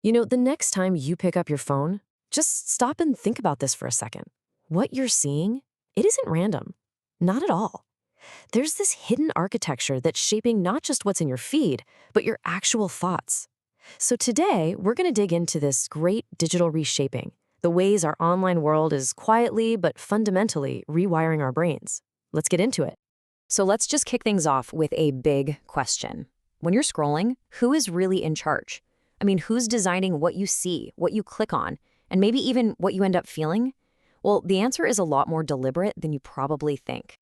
The next time you pick up your phone, just stop and think about this for a second. What you're seeing, it isn't random. Not at all. There's this hidden architecture that's shaping not just what's in your feed, but your actual thoughts. So today, we're going to dig into this great digital reshaping, the ways our online world is quietly but fundamentally rewiring our brains. Let's get into it. So let's just kick things off with a big question. When you're scrolling, who is really in charge? I mean, who's designing what you see, what you click on, and maybe even what you end up feeling? Well, the answer is a lot more deliberate than you probably think.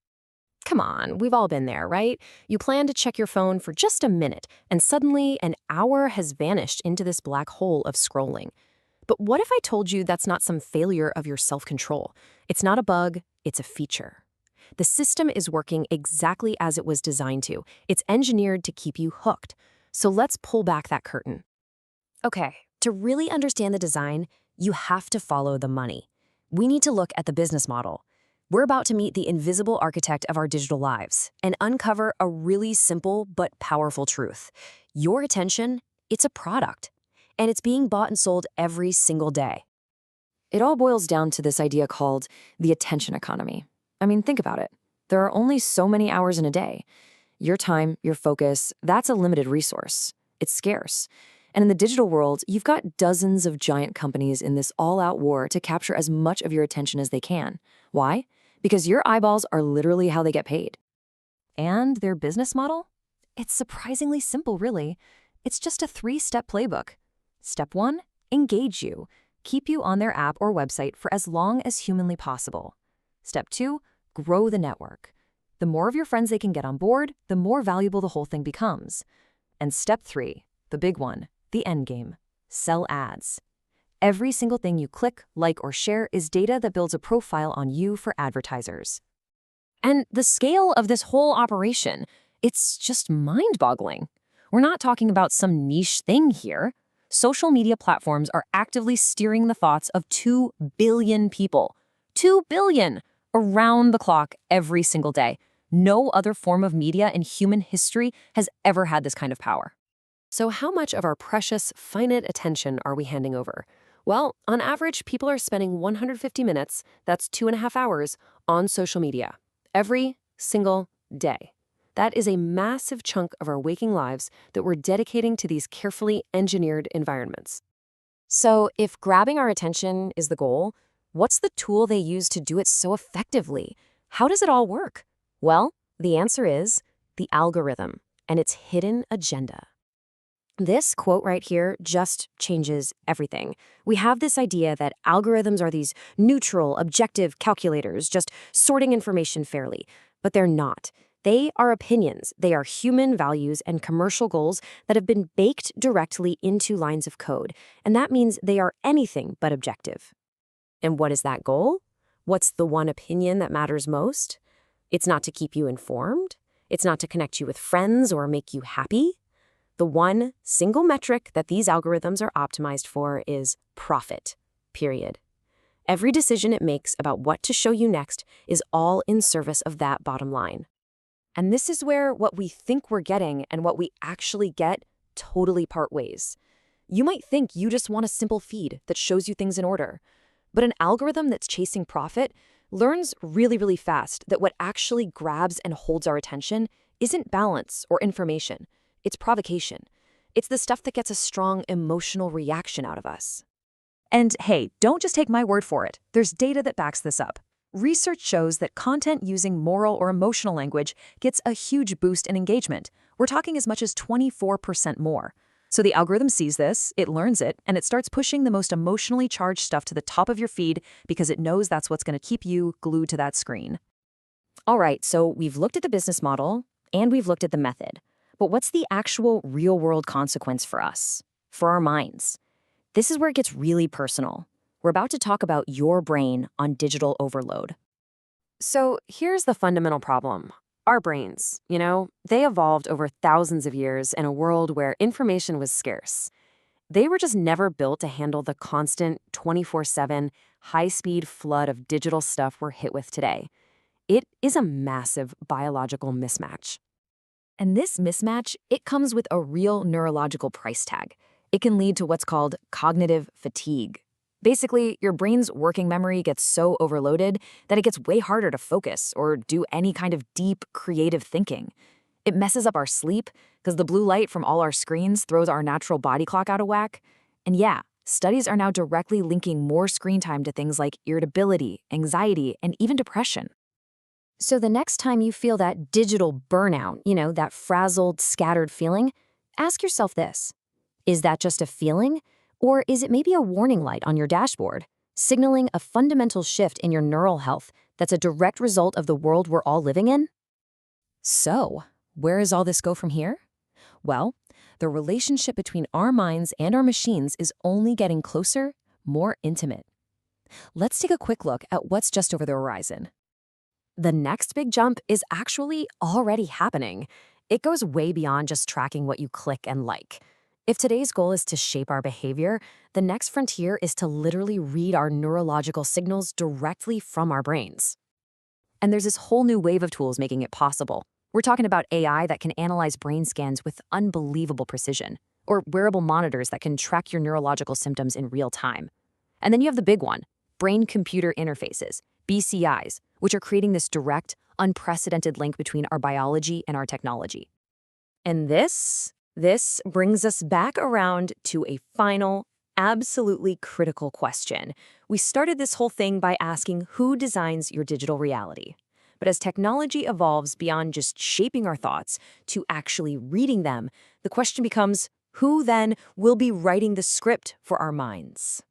Come on, we've all been there, right? You plan to check your phone for just a minute, and suddenly an hour has vanished into this black hole of scrolling. But what if I told you that's not some failure of your self-control? It's not a bug, it's a feature. The system is working exactly as it was designed to. It's engineered to keep you hooked. So let's pull back that curtain. Okay, to really understand the design, you have to follow the money. We need to look at the business model. We're about to meet the invisible architect of our digital lives and uncover a really simple but powerful truth. Your attention, it's a product, and it's being bought and sold every single day. It all boils down to this idea called the attention economy. I mean, think about it. There are only so many hours in a day. Your time, your focus, that's a limited resource. It's scarce. And in the digital world, you've got dozens of giant companies in this all-out war to capture as much of your attention as they can. Why? Because your eyeballs are literally how they get paid. And their business model? It's surprisingly simple, really. It's just a 3-step playbook. Step 1, engage you. Keep you on their app or website for as long as humanly possible. Step 2, grow the network. The more of your friends they can get on board, the more valuable the whole thing becomes. And step 3, the big one, the end game, sell ads. Every single thing you click, like, or share is data that builds a profile on you for advertisers. And the scale of this whole operation, it's just mind-boggling. We're not talking about some niche thing here. Social media platforms are actively steering the thoughts of 2 billion people. 2 billion! Around the clock every single day. No other form of media in human history has ever had this kind of power. So how much of our precious, finite attention are we handing over? Well, on average, people are spending 150 minutes, that's 2.5 hours, on social media. Every single day. That is a massive chunk of our waking lives that we're dedicating to these carefully engineered environments. So if grabbing our attention is the goal, what's the tool they use to do it so effectively? How does it all work? Well, the answer is the algorithm and its hidden agenda. This quote right here just changes everything. We have this idea that algorithms are these neutral, objective calculators just sorting information fairly, but they're not. They are opinions, they are human values and commercial goals that have been baked directly into lines of code, and that means they are anything but objective. And what is that goal? What's the one opinion that matters most? It's not to keep you informed. It's not to connect you with friends or make you happy. The one single metric that these algorithms are optimized for is profit, period. Every decision it makes about what to show you next is all in service of that bottom line. And this is where what we think we're getting and what we actually get totally part ways. You might think you just want a simple feed that shows you things in order. But an algorithm that's chasing profit learns really, really fast that what actually grabs and holds our attention isn't balance or information. It's provocation. It's the stuff that gets a strong emotional reaction out of us. And hey, don't just take my word for it. There's data that backs this up. Research shows that content using moral or emotional language gets a huge boost in engagement. We're talking as much as 24% more. So the algorithm sees this, it learns it, and it starts pushing the most emotionally charged stuff to the top of your feed because it knows that's what's going to keep you glued to that screen. All right, so we've looked at the business model and we've looked at the method. But what's the actual real-world consequence for us, for our minds? This is where it gets really personal. We're about to talk about your brain on digital overload. So here's the fundamental problem. Our brains, they evolved over thousands of years in a world where information was scarce. They were just never built to handle the constant 24/7 high-speed flood of digital stuff we're hit with today. It is a massive biological mismatch. And this mismatch, it comes with a real neurological price tag. It can lead to what's called cognitive fatigue. Basically, your brain's working memory gets so overloaded that it gets way harder to focus or do any kind of deep, creative thinking. It messes up our sleep because the blue light from all our screens throws our natural body clock out of whack. And yeah, studies are now directly linking more screen time to things like irritability, anxiety, and even depression. So the next time you feel that digital burnout, that frazzled, scattered feeling, ask yourself this. Is that just a feeling? Or is it maybe a warning light on your dashboard, signaling a fundamental shift in your neural health that's a direct result of the world we're all living in? So, where does all this go from here? Well, the relationship between our minds and our machines is only getting closer, more intimate. Let's take a quick look at what's just over the horizon. The next big jump is actually already happening. It goes way beyond just tracking what you click and like. If today's goal is to shape our behavior, the next frontier is to literally read our neurological signals directly from our brains. And there's this whole new wave of tools making it possible. We're talking about AI that can analyze brain scans with unbelievable precision, or wearable monitors that can track your neurological symptoms in real time. And then you have the big one, brain-computer interfaces, BCIs, which are creating this direct, unprecedented link between our biology and our technology. And this brings us back around to a final, absolutely critical question. We started this whole thing by asking who designs your digital reality. But as technology evolves beyond just shaping our thoughts to actually reading them, the question becomes, who then will be writing the script for our minds?